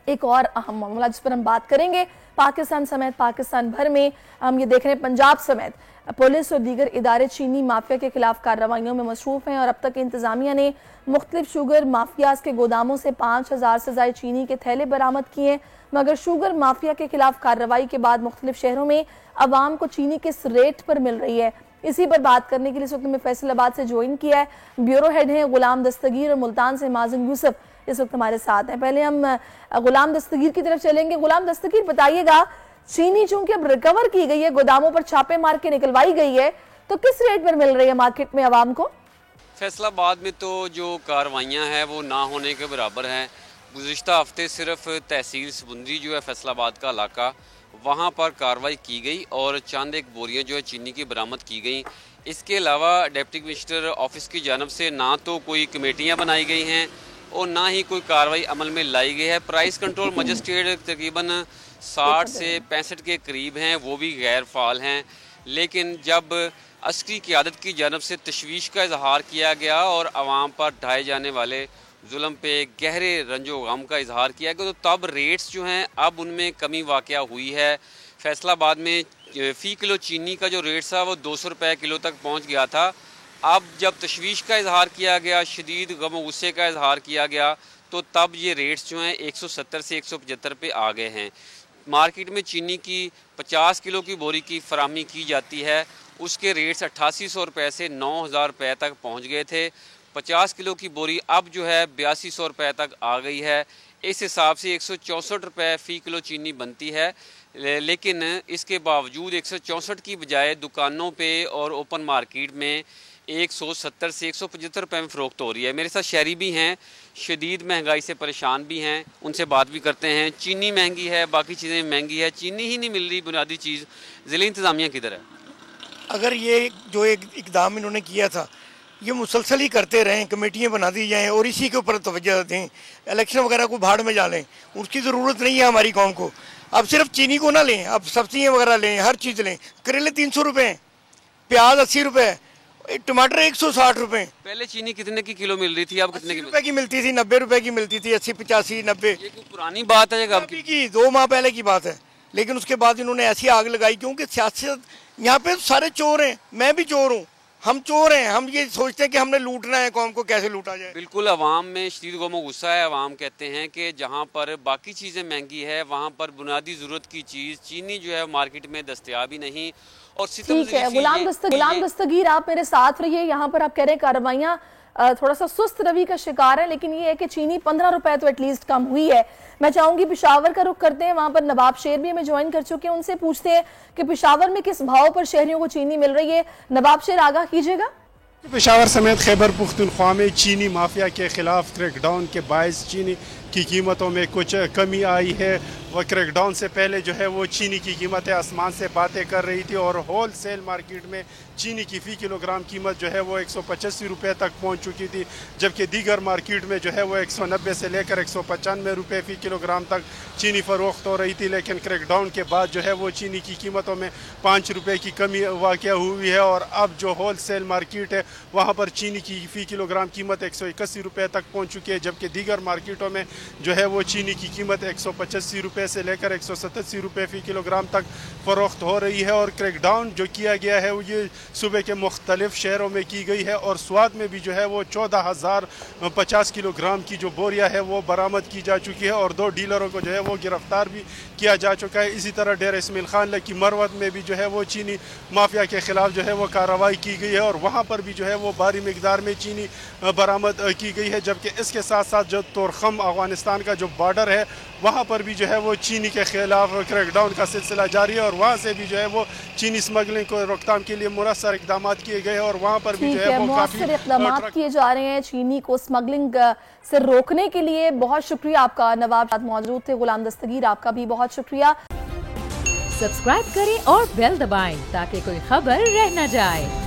एक और अहम मामला जिस पर हम बात करेंगे, पाकिस्तान समेत पाकिस्तान भर में हम ये देख रहे हैं, पंजाब समेत पुलिस और दीगर इदारे चीनी माफिया के खिलाफ कार्रवाइयों में मसरूफ हैं और अब तक इंतजामिया ने मुख्तलिफ शुगर माफियाज के गोदामों से 5000 से ज्यादा चीनी के थैले बरामद किए हैं। मगर शुगर माफिया के खिलाफ कार्रवाई के बाद मुख्तलिफ शहरों में अवाम को चीनी किस रेट पर मिल रही है, इसी पर बात करने के लिए इस वक्त में फैसलाबाद से ज्वाइन किया है ब्यूरो हेड हैं गुलाम दस्तगीर और मुल्तान से माजिन यूसुफ इस वक्त हमारे साथ हैं। पहले हम गुलाम दस्तगीर की तरफ चलेंगे। गुलाम दस्तगीर, बताइएगा, चीनी चूंकि अब रिकवर की गई है, गोदामों पर छापे मार के निकलवाई गई है, तो किस रेट पर मिल रही है मार्केट में आवाम को? फैसलाबाद में तो जो कार्रवाइयाँ हैं वो ना होने के बराबर हैं। गुज़िश्ता हफ्ते सिर्फ तहसील सबुंदरी जो है फैसलाबाद का इलाका, वहाँ पर कार्रवाई की गई और चंद एक बोरियाँ जो है चीनी की बरामद की गई। इसके अलावा डिप्टी कमिश्नर ऑफिस की जानब से ना तो कोई कमेटियाँ बनाई गई हैं और ना ही कोई कार्रवाई अमल में लाई गई है। प्राइस कंट्रोल मजिस्ट्रेट तकरीबन 60 से 65 के करीब हैं, वो भी गैर फाल हैं। लेकिन जब अस्करी क़यादत की जानब से तशवीश का इजहार किया गया और आवाम पर ढाए जाने वाले जुल्म पे गहरे रंजो गम का इजहार किया गया, तो तब रेट्स जो हैं अब उनमें कमी वाक़या हुई है। फैसलाबाद में फ़ी किलो चीनी का जो रेट था वो 200 रुपये किलो तक पहुँच गया था। अब जब तशवीश का इजहार किया गया, शदीद गम गुस्से का इजहार किया गया, तो तब ये रेट्स जो हैं 170 से 175 पे आ गए हैं। मार्केट में चीनी की 50 किलो की बोरी की फराहमी की जाती है, उसके रेट्स 8800 रुपये से 9000 रुपये तक पहुँच गए थे। 50 किलो की बोरी अब जो है 8200 रुपये तक आ गई है। इस हिसाब से 164 रुपये फ़ी किलो चीनी बनती है, लेकिन इसके बावजूद 164 की बजाय दुकानों पे और ओपन मार्केट में 170 से 175 रुपये में फ़रोख्त हो रही है। मेरे साथ शहरी भी हैं, शदीद महंगाई से परेशान भी हैं, उनसे बात भी करते हैं। चीनी महंगी है, बाकी चीज़ें महंगी है, चीनी ही नहीं मिल रही बुनियादी चीज़। ज़िले इंतज़ामिया किधर है? अगर ये जो एक इकदाम इन्होंने किया था ये मुसलसल ही करते रहें, कमेटियाँ बना दी जाएँ और इसी के ऊपर तवज्जो दें, इलेक्शन वगैरह को भाड़ में डालें, उसकी ज़रूरत नहीं है हमारी कौम को। अब सिर्फ चीनी को ना लें, अब सब्जियाँ वगैरह लें, हर चीज़ लें। करेले 300 रुपये, प्याज 80 रुपये, टमाटर 160 रुपये। पहले चीनी कितने की किलो मिल रही थी, अब कितने की मिलती थी? 90 रुपये की मिलती थी, 80, 85, 90। ये कोई पुरानी बात है या अभी की 2 माह पहले की बात है। लेकिन उसके बाद इन्होंने ऐसी आग लगाई, क्योंकि सियासत यहाँ पे सारे चोर हैं, मैं भी चोर हूँ, हम चोर हैं। हम ये सोचते हैं कि हमने लूटना है, कौम को कैसे लूटा जाए। बिल्कुल, अवाम में शदीद गम गुस्सा है। अवाम कहते हैं कि जहाँ पर बाकी चीज़ें महंगी है, वहाँ पर बुनियादी ज़रूरत की चीज़ चीनी जो है मार्केट में दस्तयाब ही नहीं। और ठीक है, गुलाम दस्तगीर, आप मेरे साथ रहिए। यहाँ पर आप कह रहे हैं कार्रवाइयाँ थोड़ा सा सुस्त रवि का शिकार है, लेकिन ये है कि चीनी 15 रुपए तो एटलीस्ट कम हुई है। मैं चाहूंगी पेशावर का रुख करते हैं, वहां पर नवाब शेर भी हमें ज्वाइन कर चुके हैं, उनसे पूछते हैं कि पेशावर में किस भाव पर शहरियों को चीनी मिल रही है। नवाब शेर, आगाह कीजिएगा। पेशावर समेत खैबर पुख्तनख्वा में चीनी माफिया के खिलाफ क्रैकडाउन के बायस चीनी की कीमतों में कुछ कमी आई है। वह क्रैकडाउन से पहले जो है वो चीनी की कीमतें आसमान से बातें कर रही थी और होल सेल मार्केट में चीनी की फ़ी किलोग्राम कीमत जो है वो 185 रुपये तक पहुंच चुकी थी, जबकि दीगर मार्केट में जो है वो 190 से लेकर 195 रुपये फ़ी किलोग्राम तक चीनी फ़रोख्त हो रही थी। लेकिन क्रैकडाउन के बाद जो है वो चीनी की कीमतों में 5 रुपये की कमी वाक़या हुई है और अब जो होल सेल मार्केट है वहाँ पर चीनी की फ़ी किलोग्राम कीमत 181 रुपये तक पहुँच चुकी है, जबकि दीगर मार्केटों में जो है वो चीनी की कीमत 185 रुपये से लेकर 187 रुपये फ़ी किलोग्राम तक फ़रोख्त हो रही है। और क्रैकडाउन जो किया गया है वो ये सूबे के मुख्तलिफ शहरों में की गई है और स्वात में भी जो है वो 14,050 किलोग्राम की जो बोरियां है वो बरामद की जा चुकी है और 2 डीलरों को जो है वो गिरफ्तार भी किया जा चुका है। इसी तरह डेरा इस्माइल खान की मरवत में भी जो है वो चीनी माफिया के खिलाफ जो है वो कार्रवाई की गई है और वहाँ पर भी जो है वो भारी मिकदार में चीनी बरामद की गई है। जबकि इसके साथ साथ जो तोरखम अफगानिस्तान का जो बॉर्डर है वहाँ पर भी जो है वो चीनी के खिलाफ क्रैकडाउन का सिलसिला जारी है और वहाँ से भी जो है वो चीनी स्मगलिंग को रोकथाम के लिए मुअस्सर इक़दाम किए गए और वहाँ पर भी जो है वो काफी इक़दाम किए जा रहे हैं चीनी को स्मगलिंग से रोकने के लिए। बहुत शुक्रिया आपका। नवाब साथ मौजूद थे। गुलाम दस्तगीर, आपका भी बहुत शुक्रिया। सब्सक्राइब करें और बेल दबाएं ताकि कोई खबर रह न जाए।